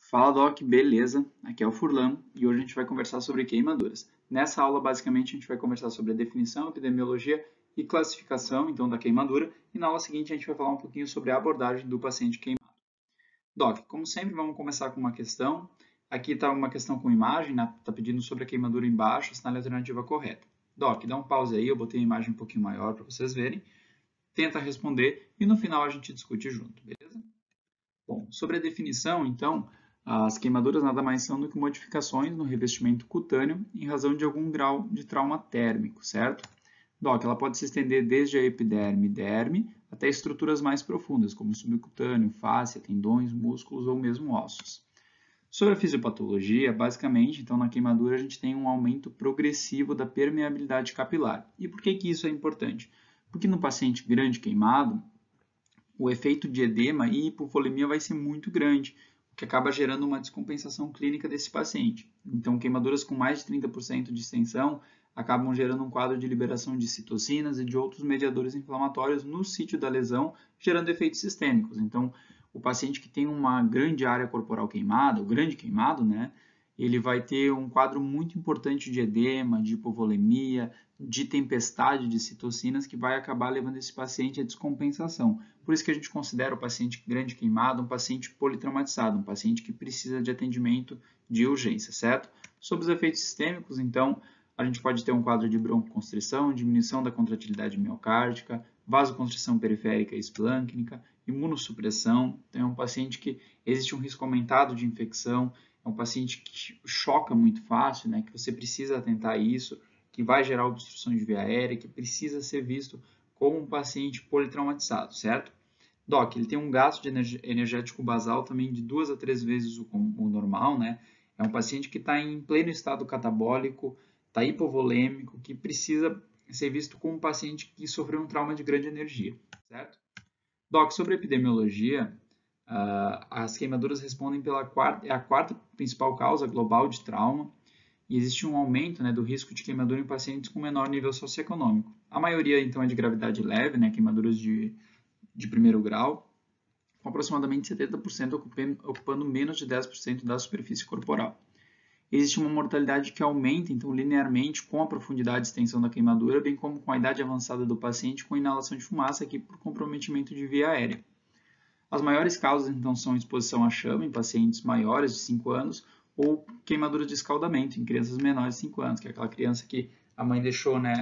Fala Doc, beleza? Aqui é o Furlan e hoje a gente vai conversar sobre queimaduras. Nessa aula, basicamente, a gente vai conversar sobre a definição, epidemiologia e classificação, então, da queimadura, e na aula seguinte a gente vai falar um pouquinho sobre a abordagem do paciente queimado. Doc, como sempre, vamos começar com uma questão. Aqui está uma questão com imagem, né? Está pedindo sobre a queimadura embaixo, assinale a alternativa correta. Doc, dá um pause aí, eu botei a imagem um pouquinho maior para vocês verem. Tenta responder e no final a gente discute junto, beleza? Bom, sobre a definição, então, as queimaduras nada mais são do que modificações no revestimento cutâneo em razão de algum grau de trauma térmico, certo? Doc, ela pode se estender desde a epiderme e derme até estruturas mais profundas, como subcutâneo, fáscia, tendões, músculos ou mesmo ossos. Sobre a fisiopatologia, basicamente, então, na queimadura a gente tem um aumento progressivo da permeabilidade capilar. E por que que isso é importante? Porque no paciente grande queimado, o efeito de edema e hipovolemia vai ser muito grande, o que acaba gerando uma descompensação clínica desse paciente. Então, queimaduras com mais de 30% de extensão acabam gerando um quadro de liberação de citocinas e de outros mediadores inflamatórios no sítio da lesão, gerando efeitos sistêmicos. Então, o paciente que tem uma grande área corporal queimada, o grande queimado, né, ele vai ter um quadro muito importante de edema, de hipovolemia, de tempestade de citocinas que vai acabar levando esse paciente à descompensação. Por isso que a gente considera o paciente grande queimado um paciente politraumatizado, um paciente que precisa de atendimento de urgência, certo? Sobre os efeitos sistêmicos, então, a gente pode ter um quadro de broncoconstrição, diminuição da contratilidade miocárdica, vasoconstrição periférica e esplâncnica, imunossupressão. Então, é um paciente que existe um risco aumentado de infecção, é um paciente que choca muito fácil, né, que você precisa atentar a isso, que vai gerar obstrução de via aérea, que precisa ser visto como um paciente politraumatizado, certo? Doc, ele tem um gasto de energético basal também de 2 a 3 vezes o normal, né? É um paciente que está em pleno estado catabólico, está hipovolêmico, que precisa ser visto como um paciente que sofreu um trauma de grande energia, certo? Doc, sobre epidemiologia, as queimaduras respondem pela a quarta principal causa global de trauma e existe um aumento, né, do risco de queimadura em pacientes com menor nível socioeconômico. A maioria, então, é de gravidade leve, né, queimaduras de primeiro grau, com aproximadamente 70% ocupando menos de 10% da superfície corporal. Existe uma mortalidade que aumenta, então, linearmente com a profundidade e extensão da queimadura, bem como com a idade avançada do paciente com inalação de fumaça aqui por comprometimento de via aérea. As maiores causas, então, são exposição a chama em pacientes maiores de 5 anos ou queimadura de escaldamento em crianças menores de 5 anos, que é aquela criança que a mãe deixou, né,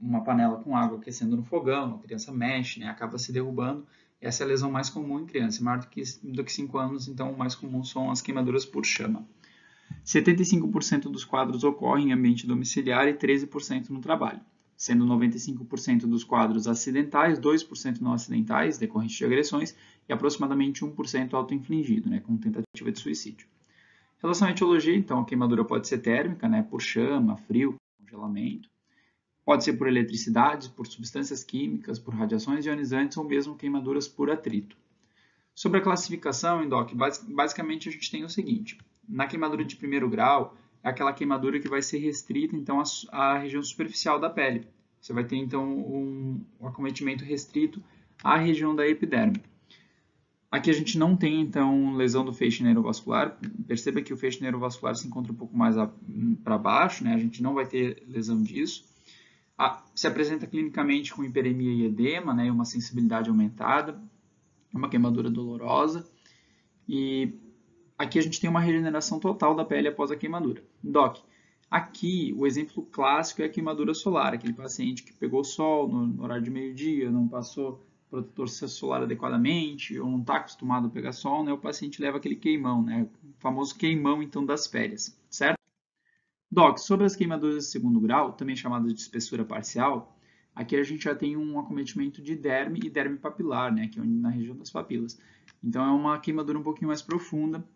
uma panela com água aquecendo no fogão, a criança mexe, né, acaba se derrubando. Essa é a lesão mais comum em criança. Maior do que 5 anos, então, o mais comum são as queimaduras por chama. 75% dos quadros ocorrem em ambiente domiciliar e 13% no trabalho, sendo 95% dos quadros acidentais, 2% não acidentais, decorrentes de agressões, e aproximadamente 1% auto-infligido, né, com tentativa de suicídio. Em relação à etiologia, então, a queimadura pode ser térmica, né, por chama, frio, congelamento, pode ser por eletricidades, por substâncias químicas, por radiações ionizantes ou mesmo queimaduras por atrito. Sobre a classificação, Doc, basicamente a gente tem o seguinte: na queimadura de primeiro grau, é aquela queimadura que vai ser restrita então à região superficial da pele. Você vai ter então um acometimento restrito à região da epiderme. Aqui a gente não tem então lesão do feixe neurovascular. Perceba que o feixe neurovascular se encontra um pouco mais para baixo, né? A gente não vai ter lesão disso. Se apresenta clinicamente com hiperemia e edema, né? Uma sensibilidade aumentada, uma queimadura dolorosa e aqui a gente tem uma regeneração total da pele após a queimadura. Doc, aqui o exemplo clássico é a queimadura solar, aquele paciente que pegou sol no horário de meio-dia, não passou protetor solar adequadamente, ou não está acostumado a pegar sol, né? O paciente leva aquele queimão, né? O famoso queimão então das férias, certo? Doc, sobre as queimaduras de segundo grau, também chamadas de espessura parcial, aqui a gente já tem um acometimento de derme e derme papilar, né, que é na região das papilas. Então é uma queimadura um pouquinho mais profunda.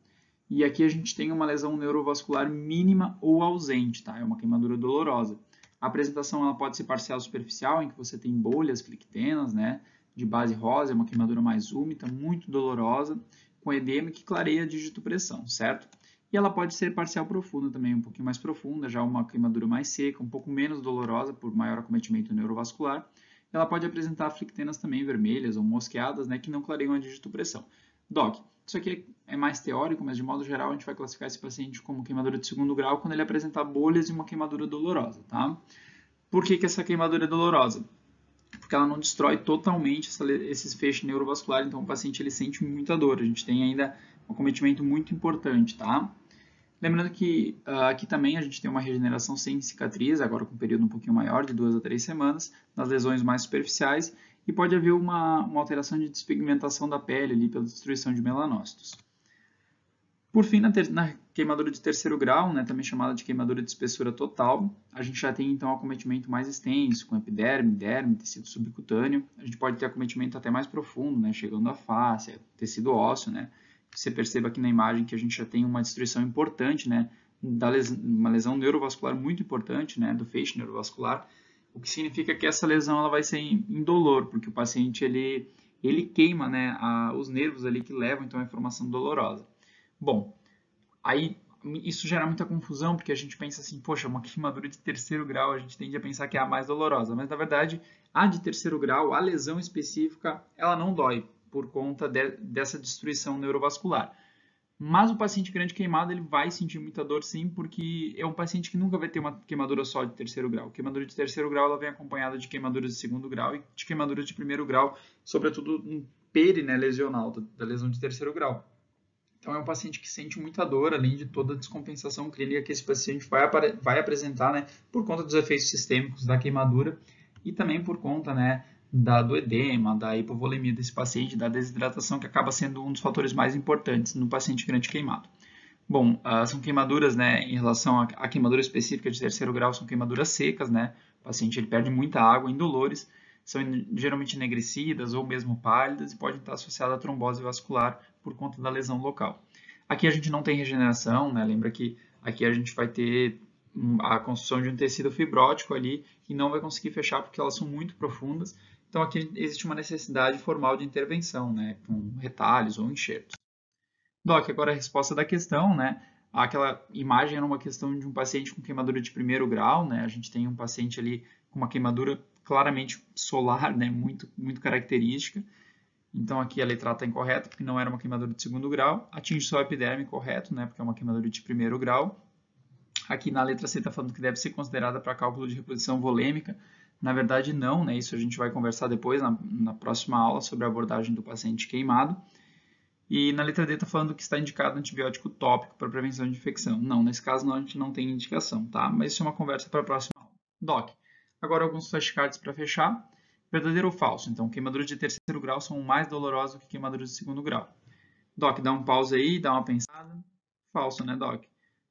E aqui a gente tem uma lesão neurovascular mínima ou ausente, tá? É uma queimadura dolorosa. A apresentação ela pode ser parcial superficial, em que você tem bolhas flictenas, né, de base rosa, é uma queimadura mais úmida, muito dolorosa, com edema que clareia a digitopressão, certo? E ela pode ser parcial profunda também, um pouquinho mais profunda, já uma queimadura mais seca, um pouco menos dolorosa por maior acometimento neurovascular. Ela pode apresentar flictenas também vermelhas ou mosqueadas, né, que não clareiam a digitopressão. Doc, Isso aqui é mais teórico, mas de modo geral a gente vai classificar esse paciente como queimadura de segundo grau quando ele apresentar bolhas e uma queimadura dolorosa, tá? Por que essa queimadura é dolorosa? Porque ela não destrói totalmente esses feixes neurovasculares, então o paciente ele sente muita dor. A gente tem ainda um acometimento muito importante, tá? Lembrando que aqui também a gente tem uma regeneração sem cicatriz, agora com um período um pouquinho maior, de 2 a 3 semanas, nas lesões mais superficiais, e pode haver uma alteração de despigmentação da pele ali pela destruição de melanócitos. Por fim, na queimadura de terceiro grau, né, também chamada de queimadura de espessura total, a gente já tem então acometimento mais extenso, com epiderme, derme, tecido subcutâneo. A gente pode ter acometimento até mais profundo, né, chegando à face, tecido ósseo, né. Você perceba aqui na imagem que a gente já tem uma destruição importante, né, uma lesão neurovascular muito importante, né, do feixe neurovascular, o que significa que essa lesão ela vai ser indolor, porque o paciente ele queima, né, os nervos ali que levam então a informação dolorosa. Bom, aí isso gera muita confusão, porque a gente pensa assim, poxa, uma queimadura de terceiro grau, a gente tende a pensar que é a mais dolorosa, mas na verdade, a de terceiro grau, a lesão específica, ela não dói por conta dessa destruição neurovascular. Mas o paciente grande queimado, ele vai sentir muita dor sim, porque é um paciente que nunca vai ter uma queimadura só de terceiro grau. Queimadura de terceiro grau, ela vem acompanhada de queimaduras de segundo grau e de queimaduras de primeiro grau, sobretudo um peri, né, lesional da lesão de terceiro grau. Então, é um paciente que sente muita dor, além de toda a descompensação clínica que esse paciente vai apresentar, né, por conta dos efeitos sistêmicos da queimadura e também por conta, né, do edema, da hipovolemia desse paciente, da desidratação, que acaba sendo um dos fatores mais importantes no paciente grande queimado. Bom, são queimaduras, né, em relação à queimadura específica de terceiro grau, são queimaduras secas, né, o paciente ele perde muita água, indolores, são geralmente enegrecidas ou mesmo pálidas e podem estar associadas à trombose vascular por conta da lesão local. Aqui a gente não tem regeneração, né? Lembra que aqui a gente vai ter a construção de um tecido fibrótico ali e não vai conseguir fechar porque elas são muito profundas. Então aqui existe uma necessidade formal de intervenção, né? Com retalhos ou enxertos. Doc, agora a resposta da questão, né? Aquela imagem era uma questão de um paciente com queimadura de primeiro grau, né? A gente tem um paciente ali com uma queimadura claramente solar, né? Muito característica. Então aqui a letra A está incorreta, porque não era uma queimadura de segundo grau. Atinge só a epiderme, correto, né? Porque é uma queimadura de primeiro grau. Aqui na letra C está falando que deve ser considerada para cálculo de reposição volêmica. Na verdade, não, né? Isso a gente vai conversar depois, na próxima aula, sobre a abordagem do paciente queimado. E na letra D está falando que está indicado antibiótico tópico para prevenção de infecção. Não, nesse caso não, a gente não tem indicação, tá? Mas isso é uma conversa para a próxima aula. Doc, agora alguns flashcards para fechar. Verdadeiro ou falso? Então, queimaduras de terceiro grau são mais dolorosas que queimaduras de segundo grau. Doc, dá um pause aí, dá uma pensada. Falso, né, Doc?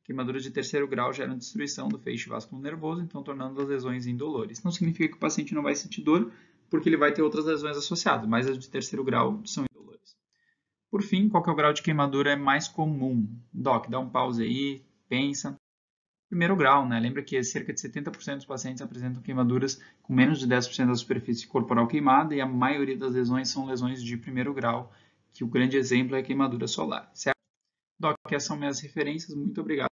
Queimaduras de terceiro grau geram destruição do feixe vascular nervoso, então tornando as lesões indolores. Não significa que o paciente não vai sentir dor, porque ele vai ter outras lesões associadas, mas as de terceiro grau são indolores. Por fim, qual que é o grau de queimadura mais comum? Doc, dá um pause aí, pensa. Primeiro grau, né? Lembra que cerca de 70% dos pacientes apresentam queimaduras com menos de 10% da superfície corporal queimada e a maioria das lesões são lesões de primeiro grau, que o grande exemplo é a queimadura solar, certo? Doc, essas são minhas referências. Muito obrigado.